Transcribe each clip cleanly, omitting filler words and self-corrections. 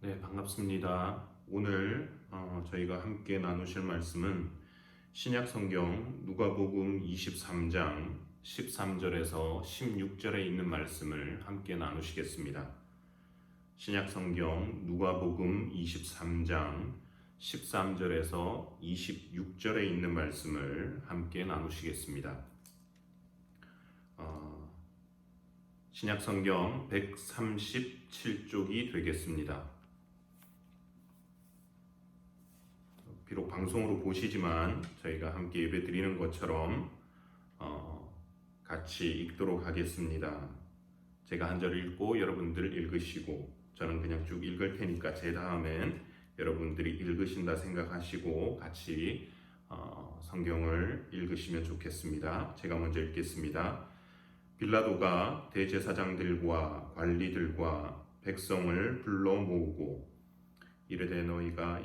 네, 반갑습니다. 오늘 저희가 함께 나누실 말씀은 신약 성경 누가복음 23장 13절에서 16절에 있는 말씀을 함께 나누시겠습니다. 신약 성경 누가복음 23장 13절에서 26절에 있는 말씀을 함께 나누시겠습니다. 신약 성경 137쪽이 되겠습니다. 비록 방송으로 보시지만 저희가 함께 예배 드리는 것처럼 같이 읽도록 하겠습니다. 제가 한 절 읽고 여러분들 읽으시고 저는 그냥 쭉 읽을 테니까 제 다음엔 여러분들이 읽으신다 생각하시고 같이 성경을 읽으시면 좋겠습니다. 제가 먼저 읽겠습니다. 빌라도가 대제사장들과 관리들과 백성을 불러 모으고 이르되 너희가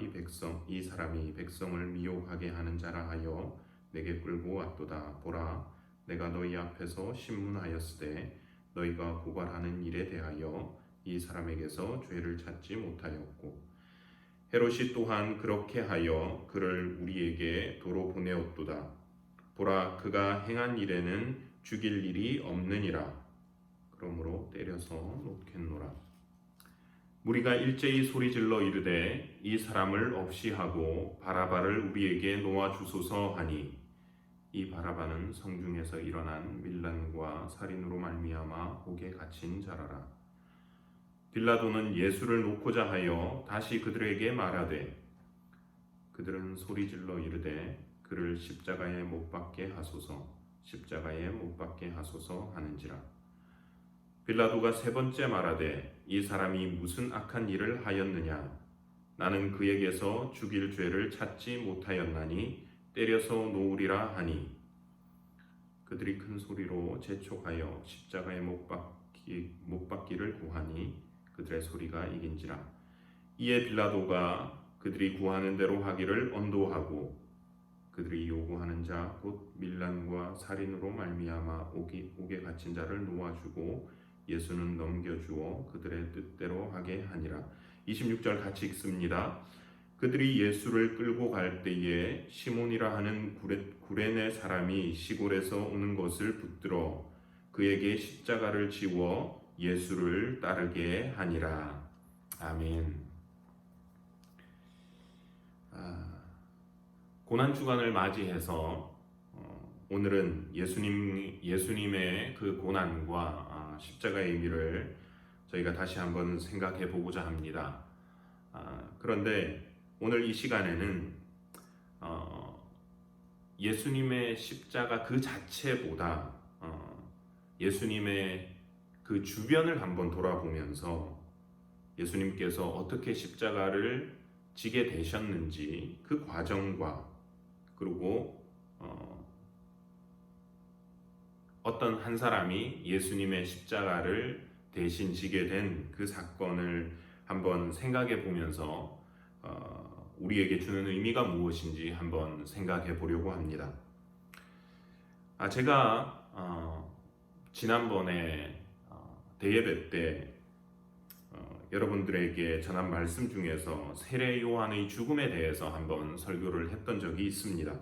이 사람이 백성을 미혹하게 하는 자라 하여 내게 끌고 왔도다. 보라, 내가 너희 앞에서 신문하였으되 너희가 고발하는 일에 대하여 이 사람에게서 죄를 찾지 못하였고 헤롯이 또한 그렇게 하여 그를 우리에게 도로 보내었도다. 보라, 그가 행한 일에는 죽일 일이 없느니라. 그러므로 때려서 놓겠노라. 무리가 일제히 소리질러 이르되 이 사람을 없이 하고 바라바를 우리에게 놓아 주소서 하니 이 바라바는 성중에서 일어난 밀란과 살인으로 말미암아 옥에 갇힌 자라라. 빌라도는 예수를 놓고자 하여 다시 그들에게 말하되 그들은 소리질러 이르되 그를 십자가에 못 박게 하소서 하는지라. 빌라도가 세 번째 말하되 이 사람이 무슨 악한 일을 하였느냐? 나는 그에게서 죽일 죄를 찾지 못하였나니 때려서 놓으리라 하니 그들이 큰 소리로 재촉하여 십자가에 못 박기를 구하니 그들의 소리가 이긴지라. 이에 빌라도가 그들이 구하는 대로 하기를 언도하고 그들이 요구하는 자 곧 밀란과 살인으로 말미암아 옥에 갇힌 자를 놓아주고 예수는 넘겨주어 그들의 뜻대로 하게 하니라. 26절 같이 읽습니다. 그들이 예수를 끌고 갈 때에 시몬이라 하는 구레네 사람이 시골에서 오는 것을 붙들어 그에게 십자가를 지워 예수를 따르게 하니라. 아멘. 고난주간을 맞이해서 오늘은 예수님의 그 고난과 십자가의 의미를 저희가 다시 한번 생각해 보고자 합니다. 그런데 오늘 이 시간에는 예수님의 십자가 그 자체보다 예수님의 그 주변을 한번 돌아보면서 예수님께서 어떻게 십자가를 지게 되셨는지 그 과정과 그리고 어떤 한 사람이 예수님의 십자가를 대신 지게 된 그 사건을 한번 생각해 보면서 우리에게 주는 의미가 무엇인지 한번 생각해 보려고 합니다. 제가 지난번에 대예배 때 여러분들에게 전한 말씀 중에서 세례 요한의 죽음에 대해서 한번 설교를 했던 적이 있습니다.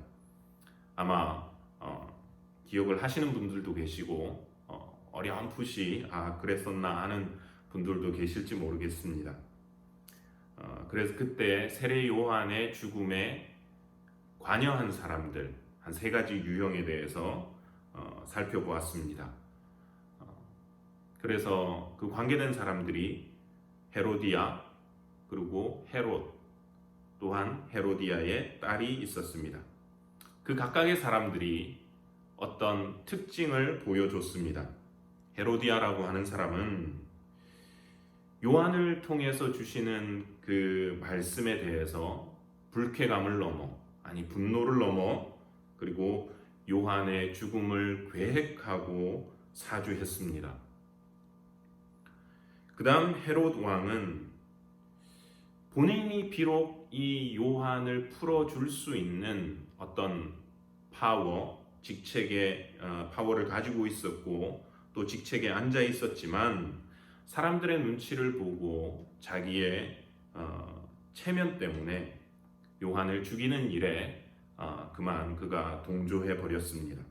아마 기억을 하시는 분들도 계시고 어렴풋이 그랬었나 하는 분들도 계실지 모르겠습니다. 그래서 그때 세례 요한의 죽음에 관여한 사람들 한 세 가지 유형에 대해서 살펴보았습니다. 그래서 그 관계된 사람들이 헤로디아 그리고 헤롯 또한 헤로디아의 딸이 있었습니다. 그 각각의 사람들이 어떤 특징을 보여줬습니다. 헤로디아라고 하는 사람은 요한을 통해서 주시는 그 말씀에 대해서 불쾌감을 넘어 분노를 넘어 그리고 요한의 죽음을 계획하고 사주했습니다. 그 다음 헤롯 왕은 본인이 비록 이 요한을 풀어줄 수 있는 어떤 직책의 파워를 가지고 있었고 또 직책에 앉아 있었지만 사람들의 눈치를 보고 자기의 체면 때문에 요한을 죽이는 일에 그만 그가 동조해 버렸습니다.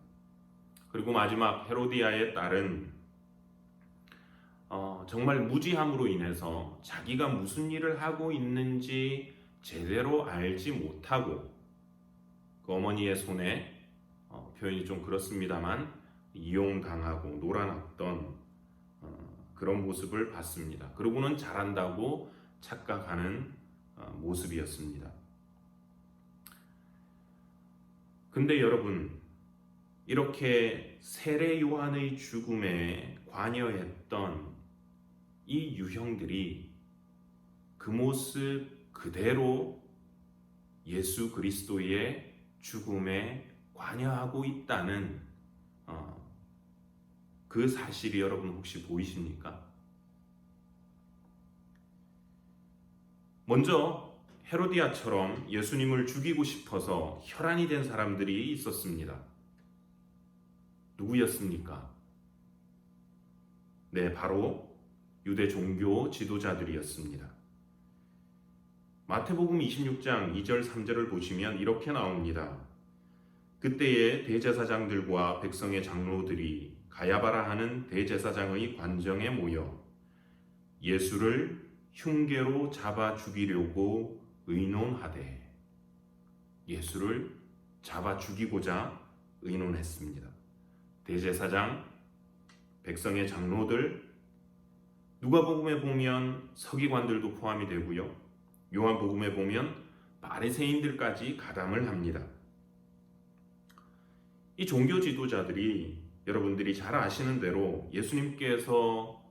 그리고 마지막 헤로디아의 딸은 정말 무지함으로 인해서 자기가 무슨 일을 하고 있는지 제대로 알지 못하고 그 어머니의 손에 표현이 좀 그렇습니다만 이용당하고 놀아났던 그런 모습을 봤습니다. 그러고는 잘한다고 착각하는 모습이었습니다. 근데 여러분, 이렇게 세례 요한의 죽음에 관여했던 이 유형들이 그 모습 그대로 예수 그리스도의 죽음에 관여하고 있다는 그 사실이 여러분 혹시 보이십니까? 먼저 헤로디아처럼 예수님을 죽이고 싶어서 혈안이 된 사람들이 있었습니다. 누구였습니까? 네, 바로 유대 종교 지도자들이었습니다. 마태복음 26장 2절 3절을 보시면 이렇게 나옵니다. 그때에 대제사장들과 백성의 장로들이 가야바라 하는 대제사장의 관정에 모여 예수를 흉계로 잡아 죽이려고 의논하되, 예수를 잡아 죽이고자 의논했습니다. 대제사장, 백성의 장로들, 누가복음에 보면 서기관들도 포함이 되고요. 요한복음에 보면 바리새인들까지 가담을 합니다. 이 종교 지도자들이 여러분들이 잘 아시는 대로 예수님께서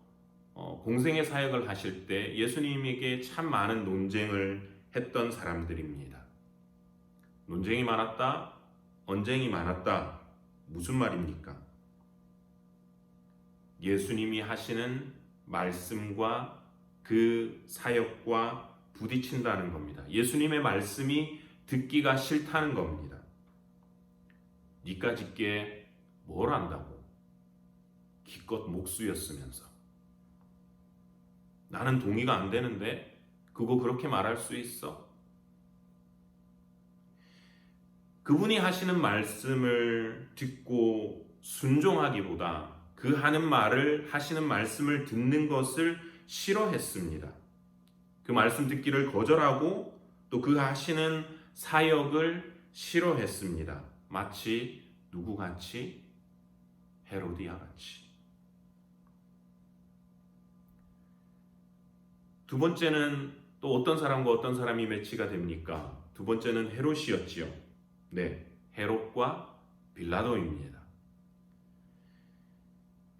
공생의 사역을 하실 때 예수님에게 참 많은 논쟁을 했던 사람들입니다. 논쟁이 많았다, 언쟁이 많았다. 무슨 말입니까? 예수님이 하시는 말씀과 그 사역과 부딪힌다는 겁니다. 예수님의 말씀이 듣기가 싫다는 겁니다. 니까짓게 뭘 안다고? 기껏 목수였으면서. 나는 동의가 안 되는데 그거 그렇게 말할 수 있어? 그분이 하시는 말씀을 듣고 순종하기보다 그 하는 말을, 하시는 말씀을 듣는 것을 싫어했습니다. 그 말씀 듣기를 거절하고 또 그 하시는 사역을 싫어했습니다. 마치 누구같이? 헤로디아같이. 두 번째는 또 어떤 사람과 어떤 사람이 매치가 됩니까? 두 번째는 헤롯이었지요. 네, 헤롯과 빌라도입니다.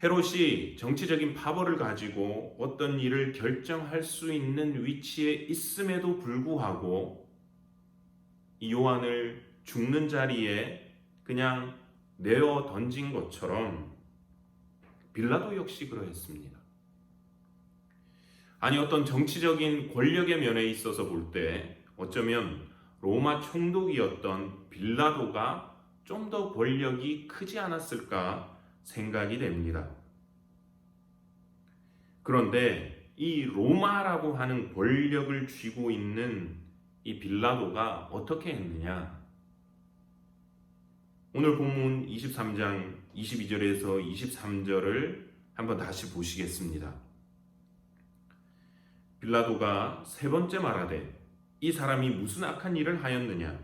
헤롯이 정치적인 파벌을 가지고 어떤 일을 결정할 수 있는 위치에 있음에도 불구하고 이 요한을 죽는 자리에 그냥 내어 던진 것처럼 빌라도 역시 그러했습니다. 아니, 어떤 정치적인 권력의 면에 있어서 볼 때 어쩌면 로마 총독이었던 빌라도가 좀 더 권력이 크지 않았을까 생각이 됩니다. 그런데 이 로마라고 하는 권력을 쥐고 있는 이 빌라도가 어떻게 했느냐? 오늘 본문 23장 22절에서 23절을 한번 다시 보시겠습니다. 빌라도가 세 번째 말하되 이 사람이 무슨 악한 일을 하였느냐?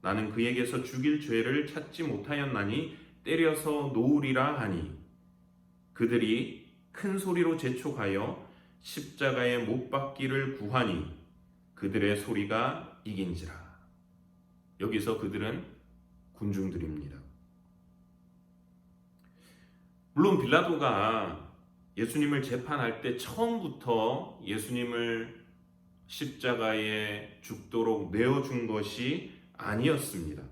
나는 그에게서 죽일 죄를 찾지 못하였나니 때려서 놓으리라 하니 그들이 큰 소리로 재촉하여 십자가에 못 박기를 구하니 그들의 소리가 이긴지라. 여기서 그들은 군중들입니다. 물론 빌라도가 예수님을 재판할 때 처음부터 예수님을 십자가에 죽도록 내어준 것이 아니었습니다.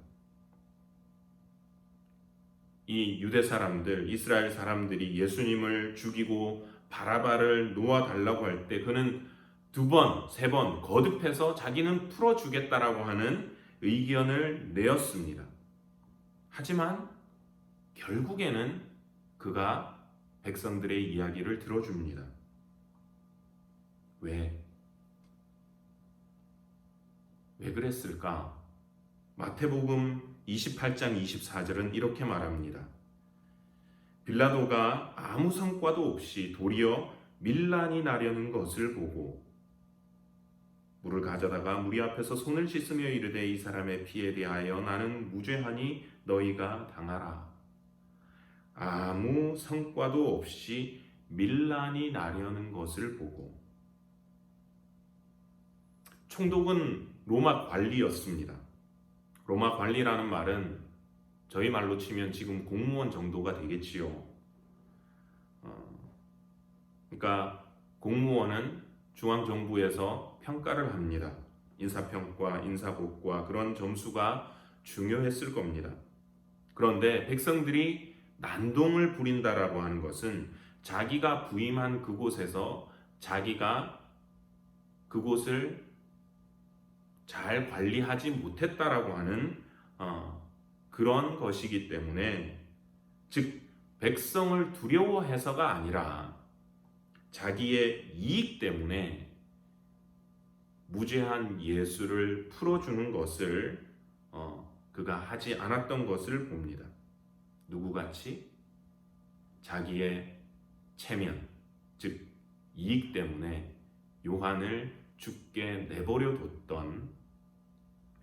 이 유대 사람들, 이스라엘 사람들이 예수님을 죽이고 바라바를 놓아달라고 할 때 그는 두 번, 세 번 거듭해서 자기는 풀어주겠다라고 하는 의견을 내었습니다. 하지만 결국에는 그가 백성들의 이야기를 들어줍니다. 왜? 왜 그랬을까? 마태복음 28장 24절은 이렇게 말합니다. 빌라도가 아무 성과도 없이 도리어 밀란이 나려는 것을 보고 물을 가져다가 무리 앞에서 손을 씻으며 이르되 이 사람의 피에 대하여 나는 무죄하니 너희가 당하라. 아무 성과도 없이 밀란이 나려는 것을 보고. 총독은 로마 관리였습니다. 로마 관리라는 말은 저희 말로 치면 지금 공무원 정도가 되겠지요. 그러니까 공무원은 중앙정부에서 평가를 합니다. 인사평가, 인사고과 그런 점수가 중요했을 겁니다. 그런데 백성들이 난동을 부린다라고 하는 것은 자기가 부임한 그곳에서 자기가 그곳을 잘 관리하지 못했다라고 하는 그런 것이기 때문에, 즉 백성을 두려워해서가 아니라 자기의 이익 때문에 무죄한 예수를 풀어주는 것을 그가 하지 않았던 것을 봅니다. 누구같이? 자기의 체면, 즉 이익 때문에 요한을 죽게 내버려 뒀던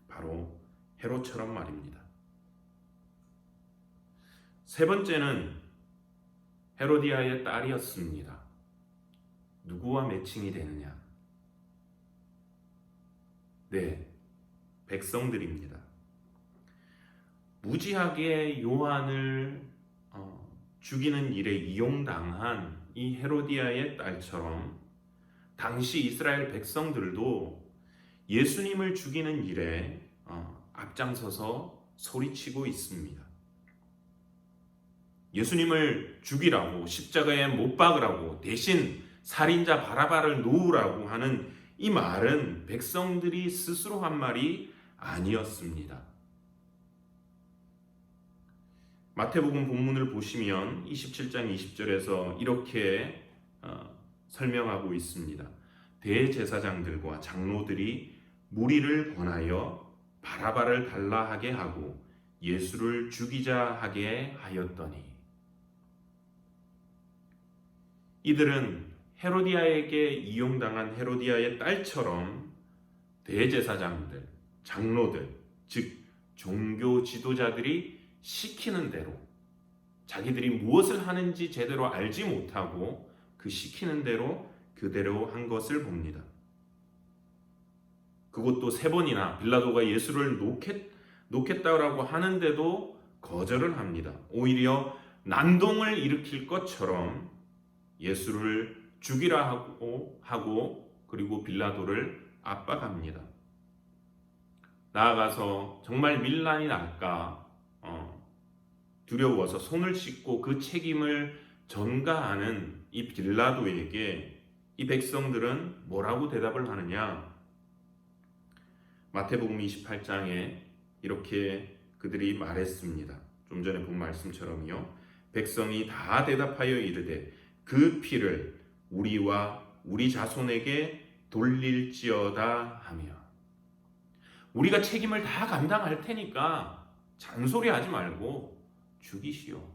바로 헤롯처럼 말입니다. 세 번째는 헤로디아의 딸이었습니다. 누구와 매칭이 되느냐? 네, 백성들입니다. 무지하게 요한을 죽이는 일에 이용당한 이 헤로디아의 딸처럼 당시 이스라엘 백성들도 예수님을 죽이는 일에 앞장서서 소리치고 있습니다. 예수님을 죽이라고, 십자가에 못 박으라고, 대신 살인자 바라바를 놓으라고 하는 이 말은 백성들이 스스로 한 말이 아니었습니다. 마태복음 본문을 보시면 27장 20절에서 이렇게 설명하고 있습니다. 대제사장들과 장로들이 무리를 권하여 바라바를 달라 하게 하고 예수를 죽이자 하게 하였더니, 이들은 헤로디아에게 이용당한 헤로디아의 딸처럼 대제사장들, 장로들, 즉 종교 지도자들이 시키는 대로, 자기들이 무엇을 하는지 제대로 알지 못하고 그 시키는 대로 그대로 한 것을 봅니다. 그것도 세 번이나 빌라도가 예수를 놓겠다라고 하는데도 거절을 합니다. 오히려 난동을 일으킬 것처럼 예수를 죽이라 하고 그리고 빌라도를 압박합니다. 나아가서 정말 밀란이 날까 두려워서 손을 씻고 그 책임을 전가하는 이 빌라도에게 이 백성들은 뭐라고 대답을 하느냐? 마태복음 28장에 이렇게 그들이 말했습니다. 좀 전에 본 말씀처럼요. 백성이 다 대답하여 이르되 그 피를 우리와 우리 자손에게 돌릴지어다 하며, 우리가 책임을 다 감당할 테니까 잔소리하지 말고 죽이시오.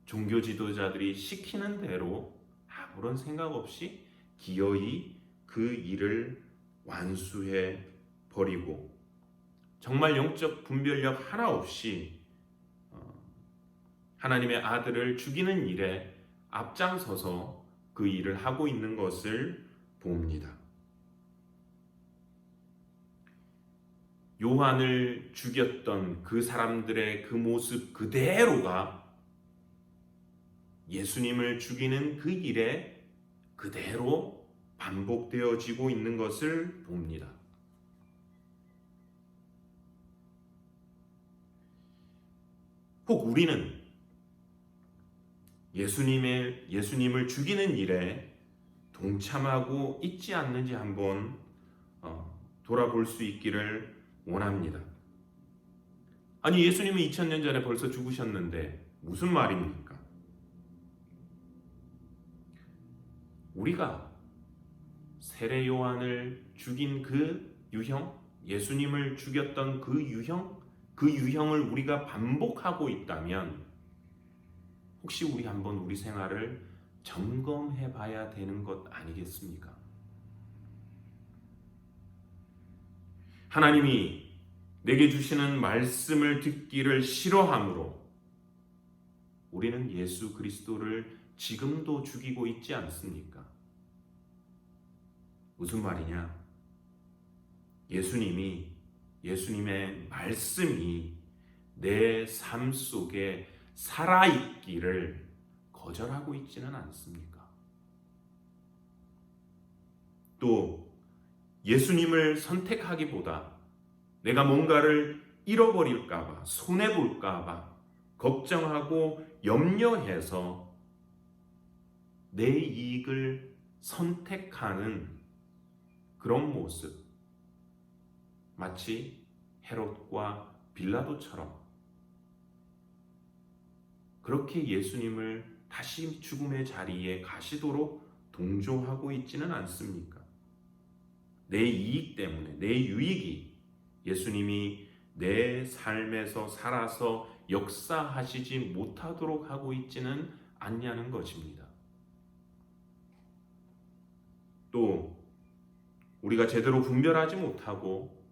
종교 지도자들이 시키는 대로 아무런 생각 없이 기어이 그 일을 완수해 버리고 정말 영적 분별력 하나 없이 하나님의 아들을 죽이는 일에 앞장서서 그 일을 하고 있는 것을 봅니다. 요한을 죽였던 그 사람들의 그 모습 그대로가 예수님을 죽이는 그 일에 그대로 반복되어지고 있는 것을 봅니다. 혹 우리는 예수님을 죽이는 일에 동참하고 있지 않는지 한번 돌아볼 수 있기를 원합니다. 아니, 예수님은 2000년 전에 벌써 죽으셨는데 무슨 말입니까? 우리가 세례 요한을 죽인 그 유형, 예수님을 죽였던 그 유형을 우리가 반복하고 있다면 혹시 우리 한번 우리 생활을 점검해 봐야 되는 것 아니겠습니까? 하나님이 내게 주시는 말씀을 듣기를 싫어하므로 우리는 예수 그리스도를 지금도 죽이고 있지 않습니까? 무슨 말이냐? 예수님의 말씀이 내 삶 속에 살아있기를 거절하고 있지는 않습니까? 또 예수님을 선택하기보다 내가 뭔가를 잃어버릴까봐, 손해볼까봐 걱정하고 염려해서 내 이익을 선택하는 그런 모습, 마치 헤롯과 빌라도처럼 그렇게 예수님을 다시 죽음의 자리에 가시도록 동조하고 있지는 않습니까? 내 이익 때문에, 내 유익이 예수님이 내 삶에서 살아서 역사하시지 못하도록 하고 있지는 않냐는 것입니다. 또 우리가 제대로 분별하지 못하고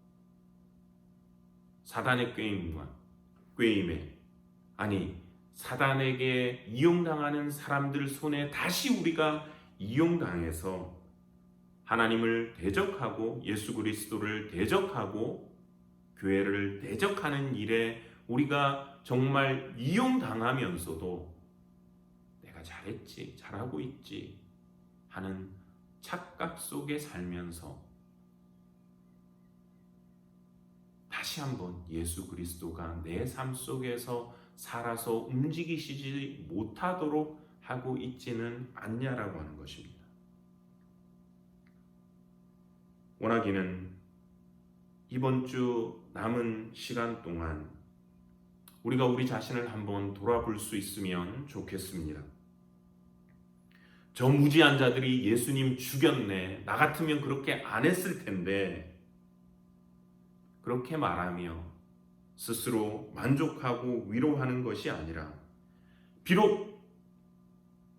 사단의 꾀임에 사단에게 이용당하는 사람들 손에 다시 우리가 이용당해서 하나님을 대적하고 예수 그리스도를 대적하고 교회를 대적하는 일에 우리가 정말 이용당하면서도 내가 잘했지, 잘하고 있지 하는 착각 속에 살면서 다시 한번 예수 그리스도가 내 삶 속에서 살아서 움직이시지 못하도록 하고 있지는 않냐라고 하는 것입니다. 원하기는 이번 주 남은 시간 동안 우리가 우리 자신을 한번 돌아볼 수 있으면 좋겠습니다. 저 무지한 자들이 예수님 죽였네, 나 같으면 그렇게 안 했을 텐데, 그렇게 말하며 스스로 만족하고 위로하는 것이 아니라 비록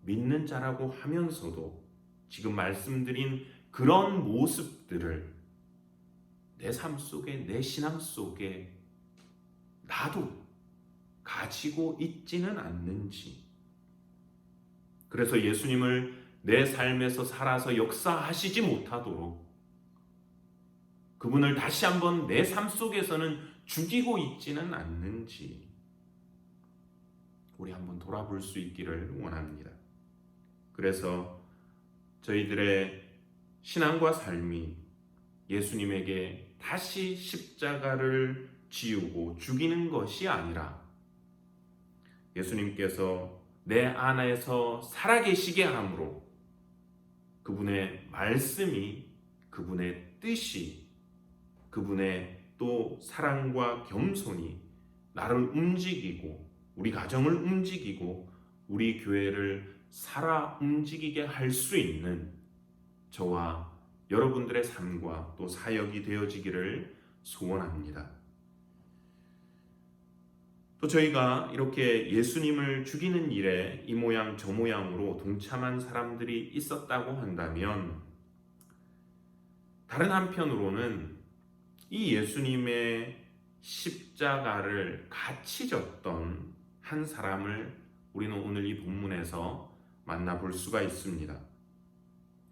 믿는 자라고 하면서도 지금 말씀드린 그런 모습들을 내 삶 속에, 내 신앙 속에 나도 가지고 있지는 않는지, 그래서 예수님을 내 삶에서 살아서 역사하시지 못하도록 그분을 다시 한번 내 삶 속에서는 죽이고 있지는 않는지 우리 한번 돌아볼 수 있기를 원합니다. 그래서 저희들의 신앙과 삶이 예수님에게 다시 십자가를 지우고 죽이는 것이 아니라 예수님께서 내 안에서 살아계시게 함으로 그분의 말씀이, 그분의 뜻이, 그분의 또 사랑과 겸손이 나를 움직이고 우리 가정을 움직이고 우리 교회를 살아 움직이게 할 수 있는 저와 여러분들의 삶과 또 사역이 되어지기를 소원합니다. 또 저희가 이렇게 예수님을 죽이는 일에 이 모양 저 모양으로 동참한 사람들이 있었다고 한다면 다른 한편으로는 이 예수님의 십자가를 같이 졌던 한 사람을 우리는 오늘 이 본문에서 만나볼 수가 있습니다.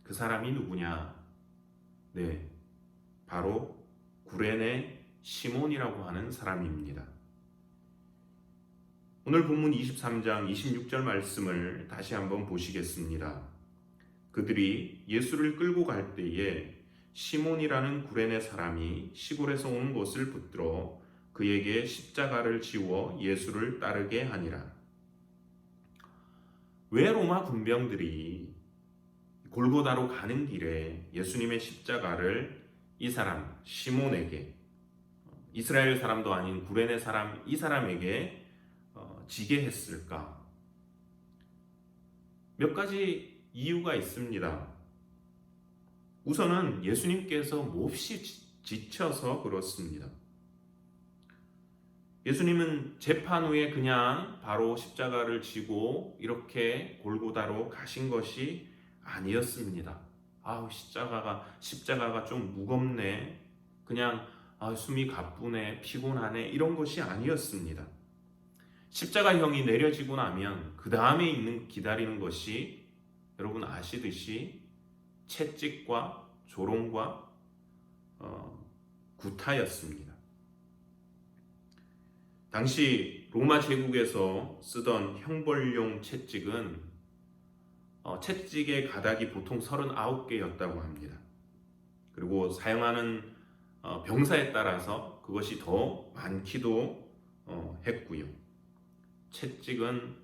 그 사람이 누구냐? 네, 바로 구레네 시몬이라고 하는 사람입니다. 오늘 본문 23장 26절 말씀을 다시 한번 보시겠습니다. 그들이 예수를 끌고 갈 때에 시몬이라는 구레네 사람이 시골에서 온 것을 붙들어 그에게 십자가를 지워 예수를 따르게 하니라. 왜 로마 군병들이 골고다로 가는 길에 예수님의 십자가를 이 사람 시몬에게, 이스라엘 사람도 아닌 구레네 사람 이 사람에게 지게 했을까? 몇 가지 이유가 있습니다. 우선은 예수님께서 몹시 지쳐서 그렇습니다. 예수님은 재판 후에 그냥 바로 십자가를 지고 이렇게 골고다로 가신 것이 아니었습니다. 십자가가 좀 무겁네. 그냥 숨이 가쁘네, 피곤하네, 이런 것이 아니었습니다. 십자가형이 내려지고 나면 그 다음에 기다리는 것이 여러분 아시듯이 채찍과 조롱과 구타였습니다. 당시 로마 제국에서 쓰던 형벌용 채찍은 채찍의 가닥이 보통 39개였다고 합니다. 그리고 사용하는 병사에 따라서 그것이 더 많기도 했고요. 채찍은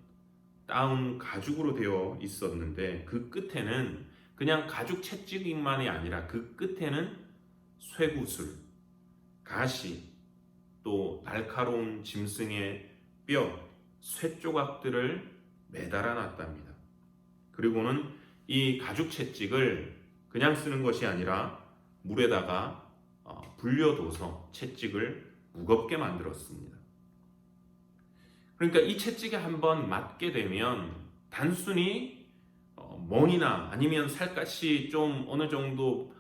다운 가죽으로 되어 있었는데 그 끝에는 그냥 가죽 채찍만이 아니라 그 끝에는 쇠구슬, 가시, 또 날카로운 짐승의 뼈, 쇠 조각들을 매달아 놨답니다. 그리고는 이 가죽 채찍을 그냥 쓰는 것이 아니라 물에다가 불려둬서 채찍을 무겁게 만들었습니다. 그러니까 이 채찍에 한번 맞게 되면 단순히 멍이나 아니면 살갗이 좀 어느 정도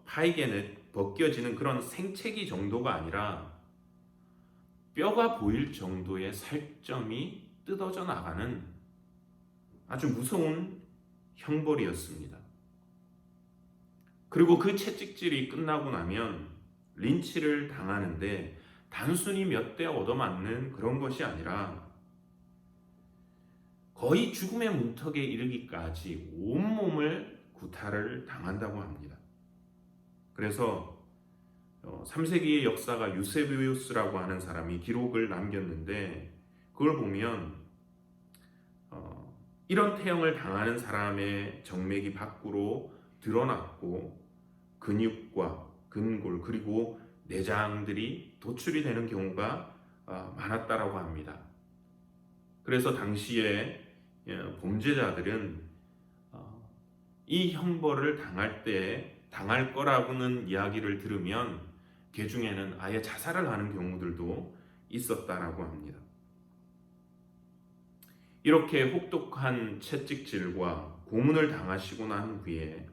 파이게 벗겨지는 그런 생채기 정도가 아니라 뼈가 보일 정도의 살점이 뜯어져 나가는 아주 무서운 형벌이었습니다. 그리고 그 채찍질이 끝나고 나면 린치를 당하는데 단순히 몇 대 얻어맞는 그런 것이 아니라 거의 죽음의 문턱에 이르기까지 온몸을 구타를 당한다고 합니다. 그래서 3세기의 역사가 유세비우스라고 하는 사람이 기록을 남겼는데 그걸 보면 이런 태형을 당하는 사람의 정맥이 밖으로 드러났고 근육과 근골 그리고 내장들이 도출이 되는 경우가 많았다라고 합니다. 그래서 당시에 범죄자들은 이 형벌을 당할 거라고는 이야기를 들으면 그 중에는 아예 자살을 하는 경우들도 있었다라고 합니다. 이렇게 혹독한 채찍질과 고문을 당하시고 난 후에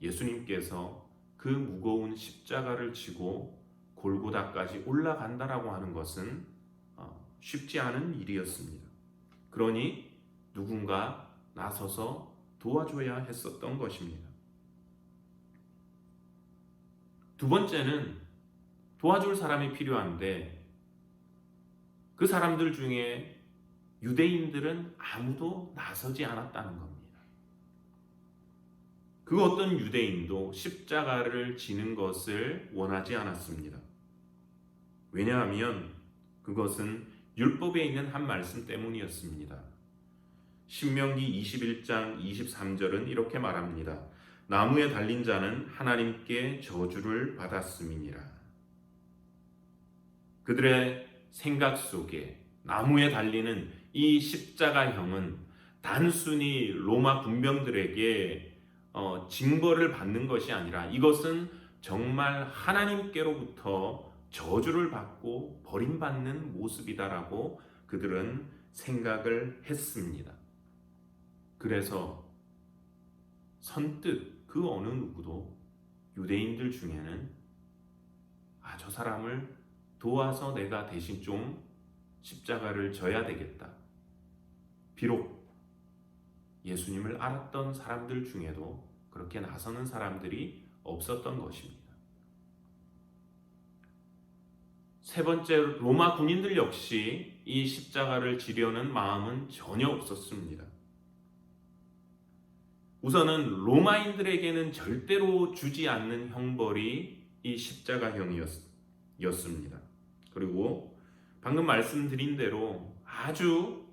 예수님께서 그 무거운 십자가를 지고 골고다까지 올라간다라고 하는 것은 쉽지 않은 일이었습니다. 그러니 누군가 나서서 도와줘야 했었던 것입니다. 두 번째는 도와줄 사람이 필요한데 그 사람들 중에 유대인들은 아무도 나서지 않았다는 겁니다. 그 어떤 유대인도 십자가를 지는 것을 원하지 않았습니다. 왜냐하면 그것은 율법에 있는 한 말씀 때문이었습니다. 신명기 21장 23절은 이렇게 말합니다. 나무에 달린 자는 하나님께 저주를 받았음이니라. 그들의 생각 속에 나무에 달리는 이 십자가형은 단순히 로마 군병들에게 징벌을 받는 것이 아니라 이것은 정말 하나님께로부터 저주를 받고 버림받는 모습이다라고 그들은 생각을 했습니다. 그래서 선뜻 그 어느 누구도 유대인들 중에는 저 사람을 도와서 내가 대신 좀 십자가를 져야 되겠다. 비록 예수님을 알았던 사람들 중에도 그렇게 나서는 사람들이 없었던 것입니다. 세 번째, 로마 군인들 역시 이 십자가를 지려는 마음은 전혀 없었습니다. 우선은 로마인들에게는 절대로 주지 않는 형벌이 이 십자가형이었습니다. 그리고 방금 말씀드린 대로 아주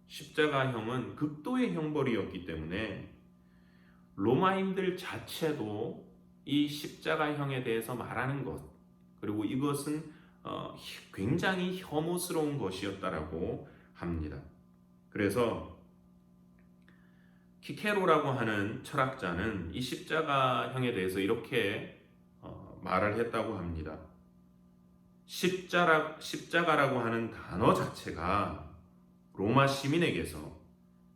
십자가형은 극도의 형벌이었기 때문에 로마인들 자체도 이 십자가형에 대해서 말하는 것 그리고 이것은 굉장히 혐오스러운 것이었다라고 합니다. 그래서 키케로라고 하는 철학자는 이 십자가형에 대해서 이렇게 말을 했다고 합니다. 십자가라고 하는 단어 자체가 로마 시민에게서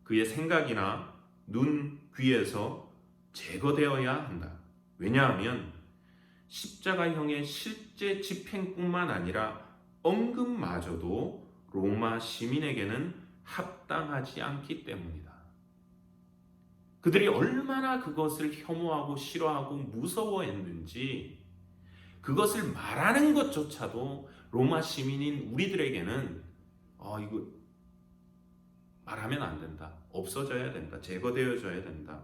그의 생각이나 눈, 귀에서 제거되어야 한다. 왜냐하면 십자가형의 실제 집행뿐만 아니라 언급마저도 로마 시민에게는 합당하지 않기 때문이다. 그들이 얼마나 그것을 혐오하고 싫어하고 무서워했는지 그것을 말하는 것조차도 로마 시민인 우리들에게는 이거 말하면 안 된다. 없어져야 된다. 제거되어져야 된다.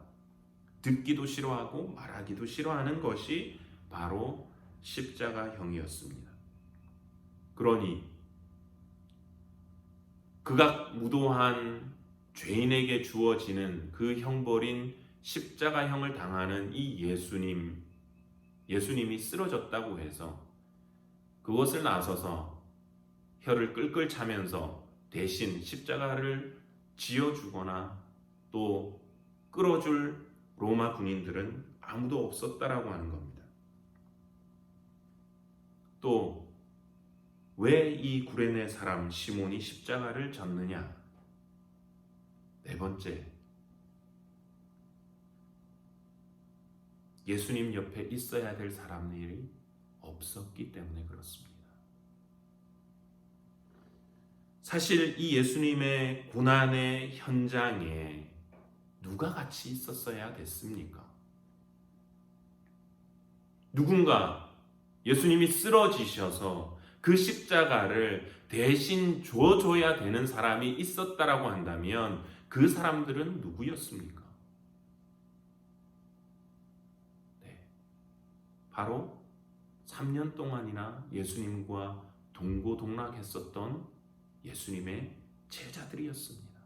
듣기도 싫어하고 말하기도 싫어하는 것이 바로 십자가형이었습니다. 그러니 극악무도한 죄인에게 주어지는 그 형벌인 십자가형을 당하는 이 예수님이 쓰러졌다고 해서 그것을 나서서 혀를 끌끌 차면서 대신 십자가를 지어주거나 또 끌어줄 로마 군인들은 아무도 없었다라고 하는 겁니다. 또 왜 이 구레네 사람 시몬이 십자가를 졌느냐? 네 번째, 예수님 옆에 있어야 될 사람들이 없었기 때문에 그렇습니다. 사실 이 예수님의 고난의 현장에 누가 같이 있었어야 됐습니까? 누군가 예수님이 쓰러지셔서 그 십자가를 대신 줘줘야 되는 사람이 있었다라고 한다면 그 사람들은 누구였습니까? 네, 바로 3년 동안이나 예수님과 동고동락했었던 예수님의 제자들이었습니다.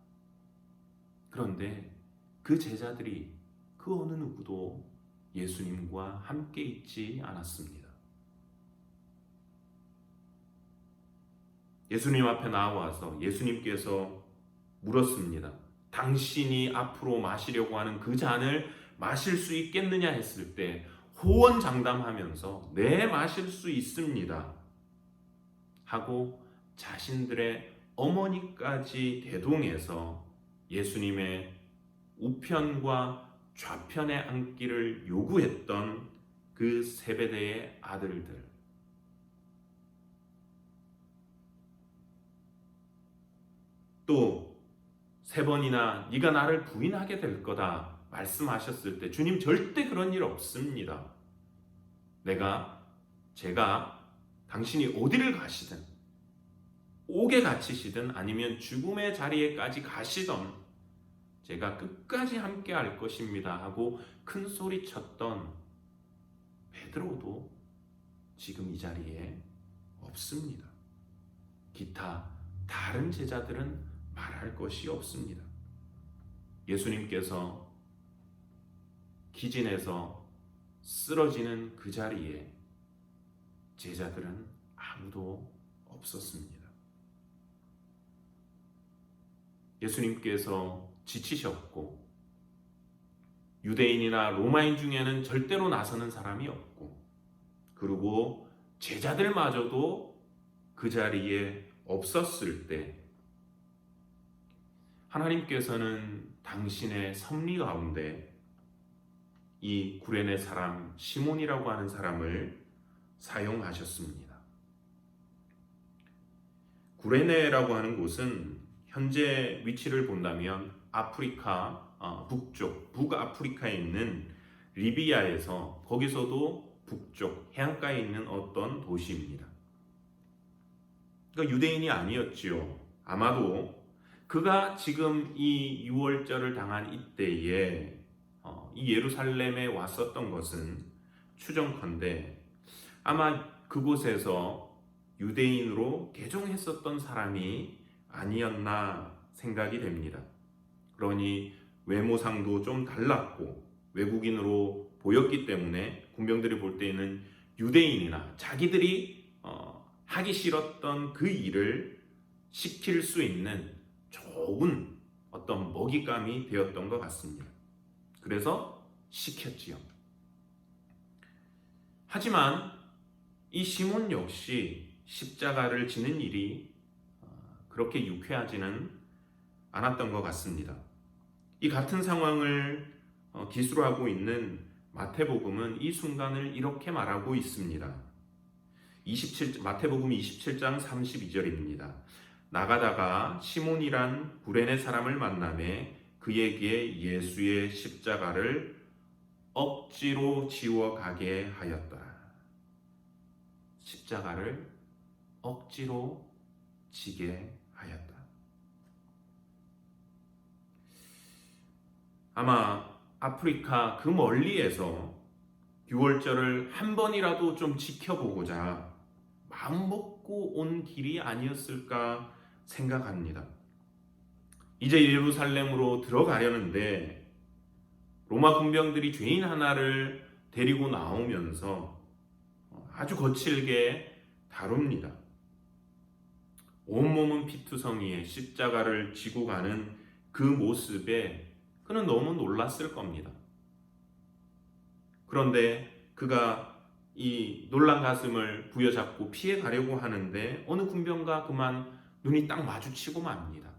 그런데 그 제자들이 그 어느 누구도 예수님과 함께 있지 않았습니다. 예수님 앞에 나와서 예수님께서 물었습니다. 당신이 앞으로 마시려고 하는 그 잔을 마실 수 있겠느냐 했을 때 호언장담하면서 네, 마실 수 있습니다 하고 자신들의 어머니까지 대동해서 예수님의 우편과 좌편에 앉기를 요구했던 그 세베대의 아들들, 또 3번이나 네가 나를 부인하게 될 거다 말씀하셨을 때 주님 절대 그런 일 없습니다. 제가 당신이 어디를 가시든 옥에 갇히시든 아니면 죽음의 자리에까지 가시던 제가 끝까지 함께 할 것입니다 하고 큰 소리 쳤던 베드로도 지금 이 자리에 없습니다. 기타 다른 제자들은 말할 것이 없습니다. 예수님께서 기진해서 쓰러지는 그 자리에 제자들은 아무도 없었습니다. 예수님께서 지치셨고 유대인이나 로마인 중에는 절대로 나서는 사람이 없고 그리고 제자들마저도 그 자리에 없었을 때 하나님께서는 당신의 섭리 가운데 이 구레네 사람 시몬이라고 하는 사람을 사용하셨습니다. 구레네라고 하는 곳은 현재 위치를 본다면 아프리카 북아프리카에 있는 리비아에서 거기서도 북쪽 해안가에 있는 어떤 도시입니다. 그러니까 유대인이 아니었지요. 아마도 그가 지금 이 유월절을 당한 이때에 이 예루살렘에 왔었던 것은 추정컨대 아마 그곳에서 유대인으로 개종했었던 사람이 아니었나 생각이 됩니다. 그러니 외모상도 좀 달랐고 외국인으로 보였기 때문에 군병들이 볼 때에는 유대인이나 자기들이 하기 싫었던 그 일을 시킬 수 있는 좋은 어떤 먹잇감이 되었던 것 같습니다. 그래서 시켰지요. 하지만 이 시몬 역시 십자가를 지는 일이 그렇게 유쾌하지는 않았던 것 같습니다. 이 같은 상황을 기술하고 있는 마태복음은 이 순간을 이렇게 말하고 있습니다. 마태복음 27장 32절입니다. 나가다가 시몬이란 구레네 사람을 만나매 그에게 예수의 십자가를 억지로 지워 가게 하였더라. 십자가를 억지로 지게 하였다. 아마 아프리카 그 멀리에서 유월절을 한 번이라도 좀 지켜보고자 마음 먹고 온 길이 아니었을까 생각합니다. 이제 예루살렘으로 들어가려는데 로마 군병들이 죄인 하나를 데리고 나오면서 아주 거칠게 다룹니다. 온몸은 피투성이에 십자가를 지고 가는 그 모습에 그는 너무 놀랐을 겁니다. 그런데 그가 이 놀란 가슴을 부여잡고 피해 가려고 하는데 어느 군병과 그만 눈이 딱 마주치고 맙니다.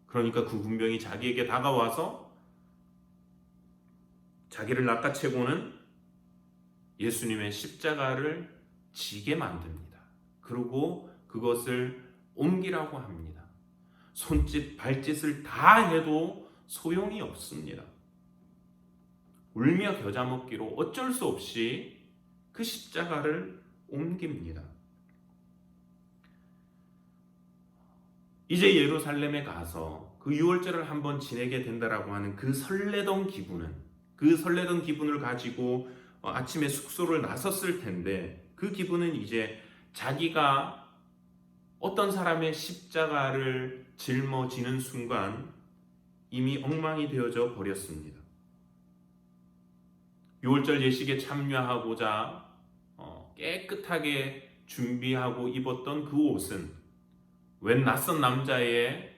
그러니까 그 군병이 자기에게 다가와서 자기를 낚아채고는 예수님의 십자가를 지게 만듭니다. 그리고 그것을 옮기라고 합니다. 손짓 발짓을 다 해도 소용이 없습니다. 울며 겨자 먹기로 어쩔 수 없이 그 십자가를 옮깁니다. 이제 예루살렘에 가서 그 유월절을 한번 지내게 된다라고 하는 그 설레던 기분을 가지고 아침에 숙소를 나섰을 텐데 그 기분은 이제 자기가 어떤 사람의 십자가를 짊어지는 순간 이미 엉망이 되어져 버렸습니다. 유월절 예식에 참여하고자 깨끗하게 준비하고 입었던 그 옷은 웬 낯선 남자의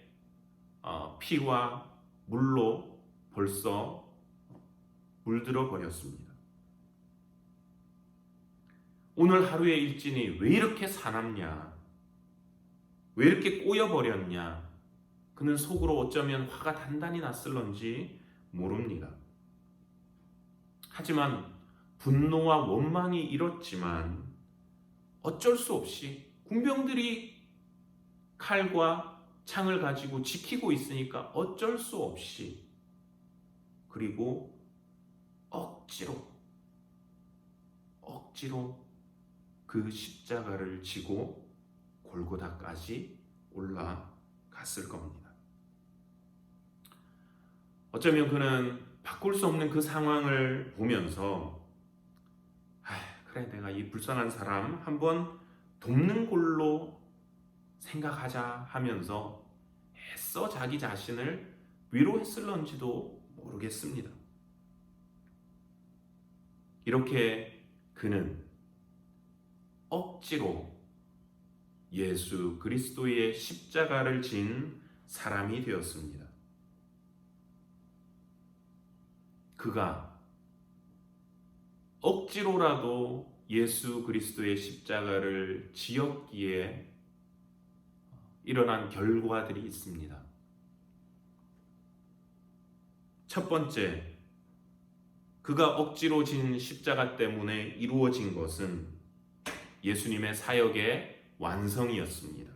피와 물로 벌써 물들어 버렸습니다. 오늘 하루의 일진이 왜 이렇게 사납냐? 왜 이렇게 꼬여버렸냐? 그는 속으로 어쩌면 화가 단단히 났을런지 모릅니다. 하지만 분노와 원망이 일었지만 어쩔 수 없이 군병들이 칼과 창을 가지고 지키고 있으니까 어쩔 수 없이 그리고 억지로 그 십자가를 지고 골고다까지 올라갔을 겁니다. 어쩌면 그는 바꿀 수 없는 그 상황을 보면서 그래 내가 이 불쌍한 사람 한번 돕는 걸로 생각하자 하면서 애써 자기 자신을 위로했을런지도 모르겠습니다. 이렇게 그는 억지로 예수 그리스도의 십자가를 진 사람이 되었습니다. 그가 억지로라도 예수 그리스도의 십자가를 지었기에 일어난 결과들이 있습니다. 첫 번째, 그가 억지로 진 십자가 때문에 이루어진 것은 예수님의 사역의 완성이었습니다.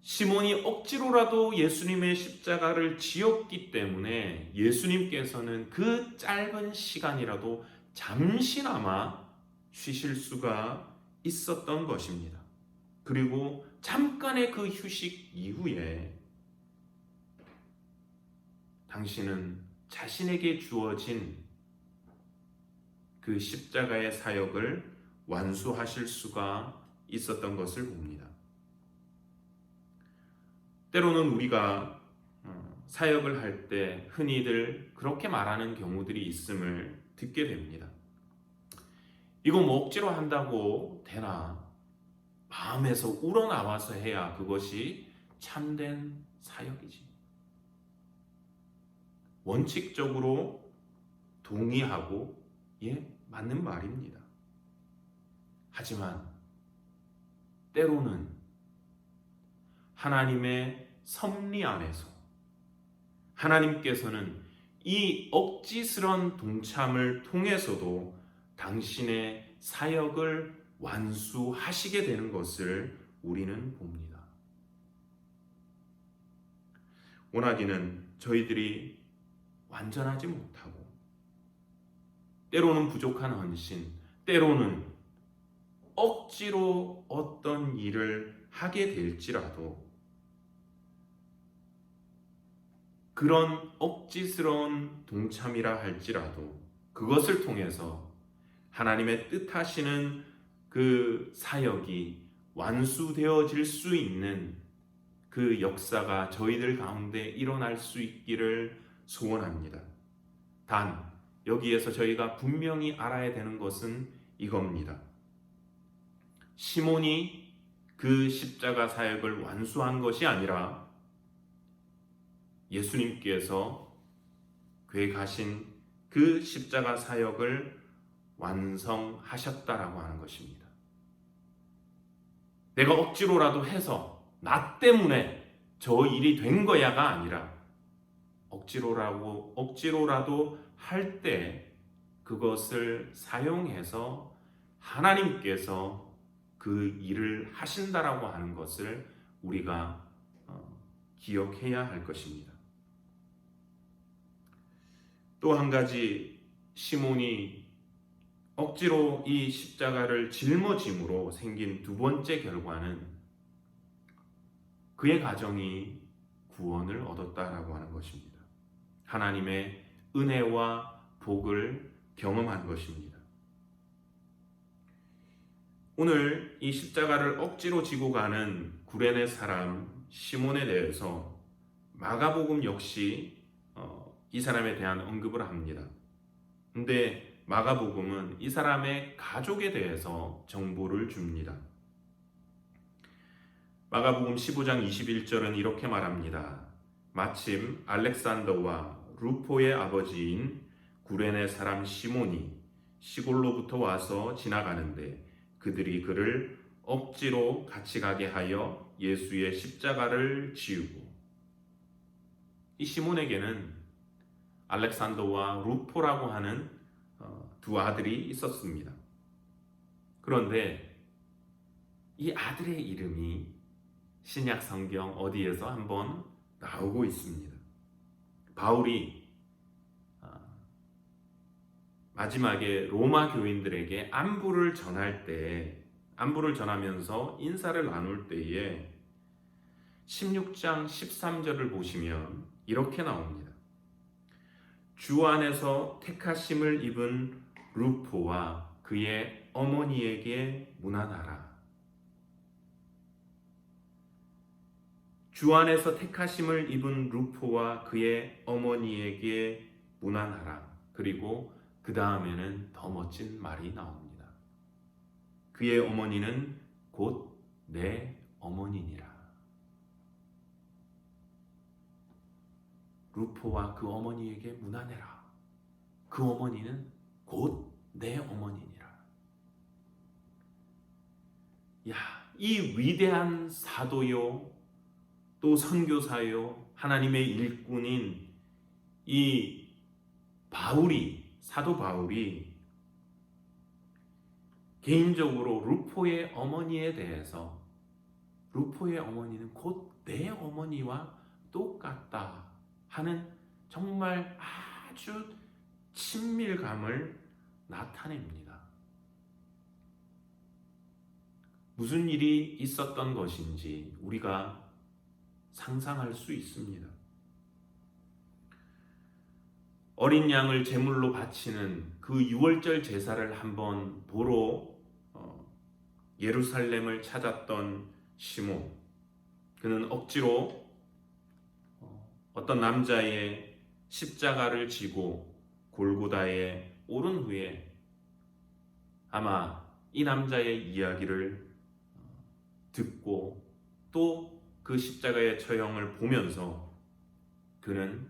시몬이 억지로라도 예수님의 십자가를 지었기 때문에 예수님께서는 그 짧은 시간이라도 잠시나마 쉬실 수가 있었던 것입니다. 그리고 잠깐의 그 휴식 이후에 당신은 자신에게 주어진 그 십자가의 사역을 완수하실 수가 있었던 것을 봅니다. 때로는 우리가 사역을 할 때 흔히들 그렇게 말하는 경우들이 있음을 듣게 됩니다. 이거 뭐 억지로 한다고 되나? 마음에서 우러나와서 해야 그것이 참된 사역이지. 원칙적으로 동의하고 맞는 말입니다. 하지만 때로는 하나님의 섭리 안에서 하나님께서는 이 억지스런 동참을 통해서도 당신의 사역을 완수하시게 되는 것을 우리는 봅니다. 원하기는 저희들이 완전하지 못하고 때로는 부족한 헌신, 때로는 억지로 어떤 일을 하게 될지라도 그런 억지스러운 동참이라 할지라도 그것을 통해서 하나님의 뜻하시는 그 사역이 완수되어질 수 있는 그 역사가 저희들 가운데 일어날 수 있기를 소원합니다. 단 여기에서 저희가 분명히 알아야 되는 것은 이겁니다. 시몬이 그 십자가 사역을 완수한 것이 아니라 예수님께서 계획하신 그 십자가 사역을 완성하셨다라고 하는 것입니다. 내가 억지로라도 해서 나 때문에 저 일이 된 거야가 아니라 억지로라도 할 때 그것을 사용해서 하나님께서 그 일을 하신다라고 하는 것을 우리가 기억해야 할 것입니다. 또 한 가지 시몬이 억지로 이 십자가를 짊어짐으로 생긴 두 번째 결과는 그의 가정이 구원을 얻었다라고 하는 것입니다. 하나님의 은혜와 복을 경험한 것입니다. 오늘 이 십자가를 억지로 지고 가는 구레네 사람 시몬에 대해서 마가복음 역시 이 사람에 대한 언급을 합니다. 근데 마가복음은 이 사람의 가족에 대해서 정보를 줍니다. 마가복음 15장 21절은 이렇게 말합니다. 마침 알렉산더와 루포의 아버지인 구레네 사람 시몬이 시골로부터 와서 지나가는데 그들이 그를 억지로 같이 가게 하여 예수의 십자가를 지우고, 이 시몬에게는 알렉산더와 루포라고 하는 두 아들이 있었습니다. 그런데 이 아들의 이름이 신약 성경 어디에서 한번 나오고 있습니다. 바울이 마지막에 로마 교인들에게 안부를 전하면서 인사를 나눌 때에 16장 13절을 보시면 이렇게 나옵니다. 주 안에서 택하심을 입은 루포와 그의 어머니에게 문안하라. 주 안에서 택하심을 입은 루포와 그의 어머니에게 문안하라. 그리고 그 다음에는 더 멋진 말이 나옵니다. 그의 어머니는 곧 내 어머니니라. 루포와 그 어머니에게 문안해라. 그 어머니는 곧 내 어머니니라. 이 위대한 사도요, 또 선교사요, 하나님의 일꾼인 이 사도 바울이 개인적으로 루포의 어머니에 대해서, 루포의 어머니는 곧 내 어머니와 똑같다 하는 정말 아주 친밀감을 나타냅니다. 무슨 일이 있었던 것인지 우리가 상상할 수 있습니다. 어린 양을 제물로 바치는 그 유월절 제사를 한번 보러 예루살렘을 찾았던 시몬, 그는 억지로 어떤 남자의 십자가를 지고 골고다에 오른 후에 아마 이 남자의 이야기를 듣고 또 그 십자가의 처형을 보면서 그는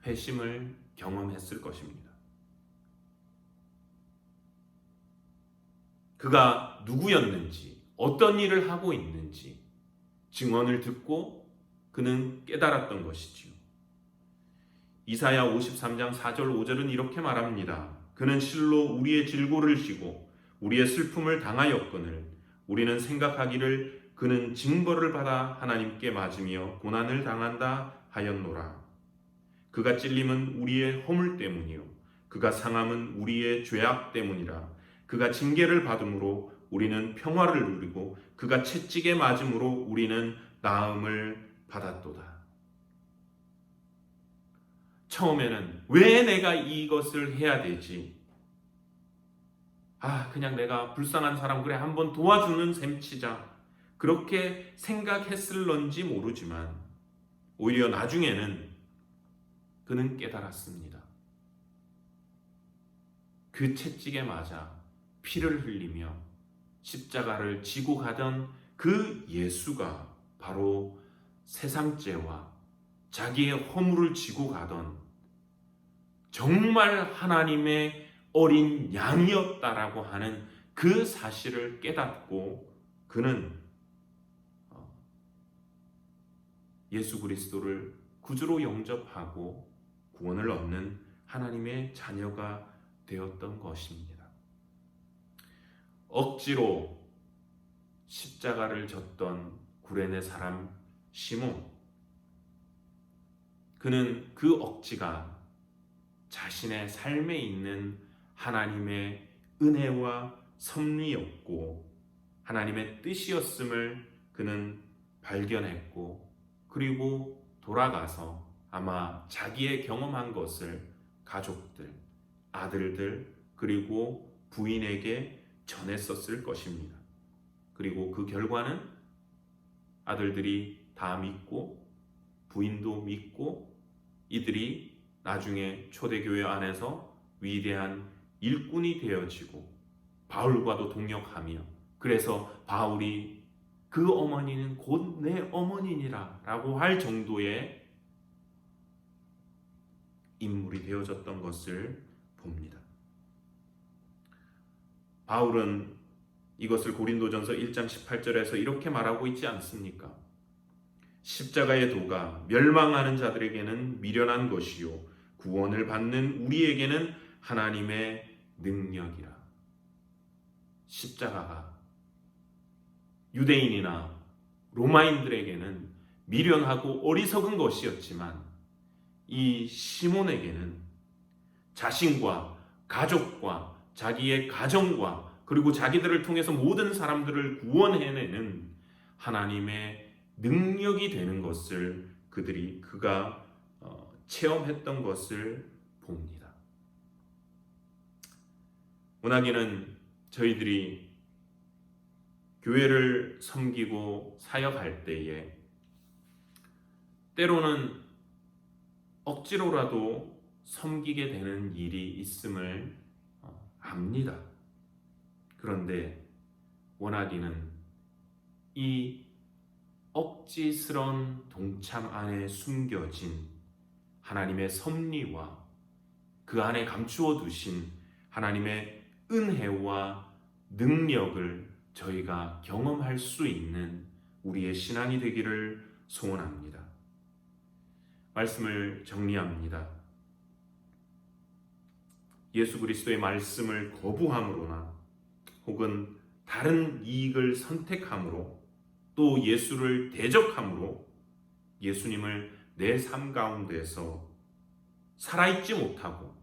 회심을 경험했을 것입니다. 그가 누구였는지, 어떤 일을 하고 있는지 증언을 듣고 그는 깨달았던 것이지요. 이사야 53장 4절 5절은 이렇게 말합니다. 그는 실로 우리의 질고를 지고 우리의 슬픔을 당하였거늘 우리는 생각하기를 그는 징벌을 받아 하나님께 맞으며 고난을 당한다 하였노라. 그가 찔림은 우리의 허물 때문이요 그가 상함은 우리의 죄악 때문이라. 그가 징계를 받음으로 우리는 평화를 누리고 그가 채찍에 맞음으로 우리는 나음을 받았도다. 처음에는 왜 내가 이것을 해야 되지? 그냥 내가 불쌍한 사람 그래 한번 도와주는 셈 치자. 그렇게 생각했을런지 모르지만 오히려 나중에는 그는 깨달았습니다. 그 채찍에 맞아 피를 흘리며 십자가를 지고 가던 그 예수가 바로 세상죄와 자기의 허물을 지고 가던 정말 하나님의 어린 양이었다라고 하는 그 사실을 깨닫고 그는 예수 그리스도를 구주로 영접하고 구원을 얻는 하나님의 자녀가 되었던 것입니다. 억지로 십자가를 졌던 구레네 사람 시몬, 그는 그 억지가 자신의 삶에 있는 하나님의 은혜와 섭리였고 하나님의 뜻이었음을 그는 발견했고 그리고 돌아가서 아마 자기의 경험한 것을 가족들, 아들들 그리고 부인에게 전했었을 것입니다. 그리고 그 결과는 아들들이 다 믿고 부인도 믿고 이들이 나중에 초대교회 안에서 위대한 일꾼이 되어지고 바울과도 동역하며 그래서 바울이 그 어머니는 곧 내 어머니니라 라고 할 정도의 인물이 되어졌던 것을 봅니다. 바울은 이것을 고린도전서 1장 18절에서 이렇게 말하고 있지 않습니까? 십자가의 도가 멸망하는 자들에게는 미련한 것이요 구원을 받는 우리에게는 하나님의 능력이라. 십자가가 유대인이나 로마인들에게는 미련하고 어리석은 것이었지만 이 시몬에게는 자신과 가족과 자기의 가정과 그리고 자기들을 통해서 모든 사람들을 구원해내는 하나님의 능력이 되는 것을 그가 체험했던 것을 봅니다. 문학인은 저희들이 교회를 섬기고 사역할 때에 때로는 억지로라도 섬기게 되는 일이 있음을 압니다. 그런데 원하기는 이 억지스런 동참 안에 숨겨진 하나님의 섭리와 그 안에 감추어 두신 하나님의 은혜와 능력을 저희가 경험할 수 있는 우리의 신앙이 되기를 소원합니다. 말씀을 정리합니다. 예수 그리스도의 말씀을 거부함으로나 혹은 다른 이익을 선택함으로 또 예수를 대적함으로 예수님을 내 삶 가운데서 살아있지 못하고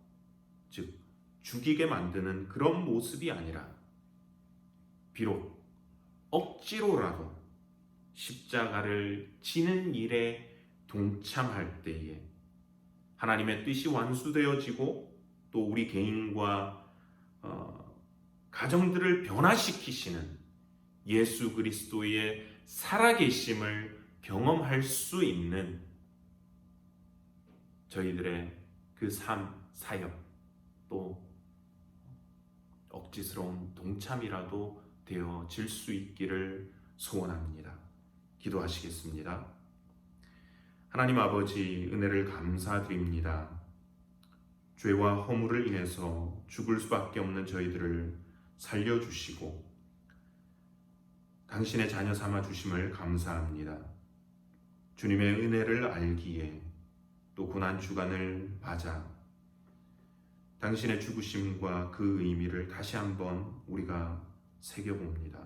즉 죽이게 만드는 그런 모습이 아니라 비록 억지로라도 십자가를 지는 일에 동참할 때에 하나님의 뜻이 완수되어지고 또 우리 개인과 가정들을 변화시키시는 예수 그리스도의 살아계심을 경험할 수 있는 저희들의 그 삶, 사역 또 억지스러운 동참이라도 되어질 수 있기를 소원합니다. 기도하시겠습니다. 하나님 아버지, 은혜를 감사드립니다. 죄와 허물을 인해서 죽을 수밖에 없는 저희들을 살려주시고 당신의 자녀 삼아 주심을 감사합니다. 주님의 은혜를 알기에 또 고난 주간을 맞아 당신의 죽으심과 그 의미를 다시 한번 우리가 새겨봅니다.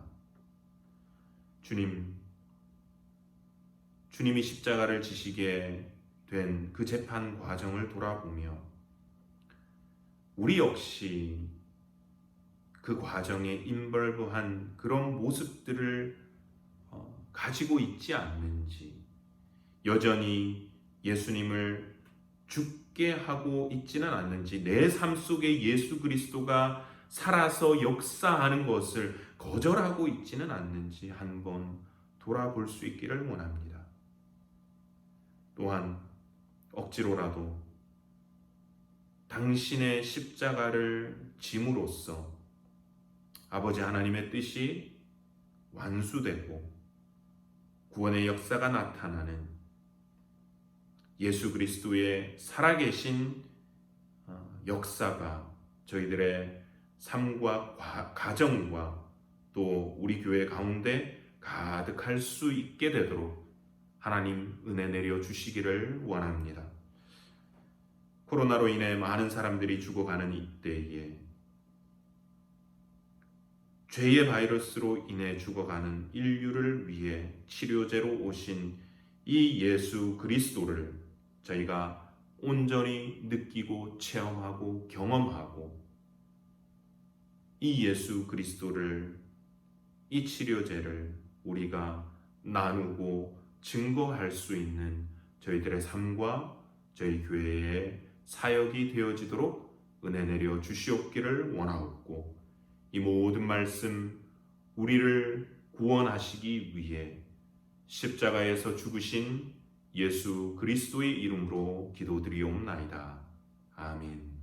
주님이 십자가를 지시게 된 그 재판 과정을 돌아보며 우리 역시 그 과정에 인벌브한 그런 모습들을 가지고 있지 않는지, 여전히 예수님을 죽게 하고 있지는 않는지, 내 삶 속에 예수 그리스도가 살아서 역사하는 것을 거절하고 있지는 않는지 한번 돌아볼 수 있기를 원합니다. 또한 억지로라도 당신의 십자가를 짐으로써 아버지 하나님의 뜻이 완수되고 구원의 역사가 나타나는 예수 그리스도의 살아계신 역사가 저희들의 삶과 가정과 또 우리 교회 가운데 가득할 수 있게 되도록 하나님 은혜 내려 주시기를 원합니다. 코로나로 인해 많은 사람들이 죽어가는 이때에 죄의 바이러스로 인해 죽어가는 인류를 위해 치료제로 오신 이 예수 그리스도를 저희가 온전히 느끼고 체험하고 경험하고 이 예수 그리스도를, 이 치료제를 우리가 나누고 증거할 수 있는 저희들의 삶과 저희 교회의 사역이 되어지도록 은혜 내려 주시옵기를 원하옵고, 이 모든 말씀 우리를 구원하시기 위해 십자가에서 죽으신 예수 그리스도의 이름으로 기도드리옵나이다. 아멘.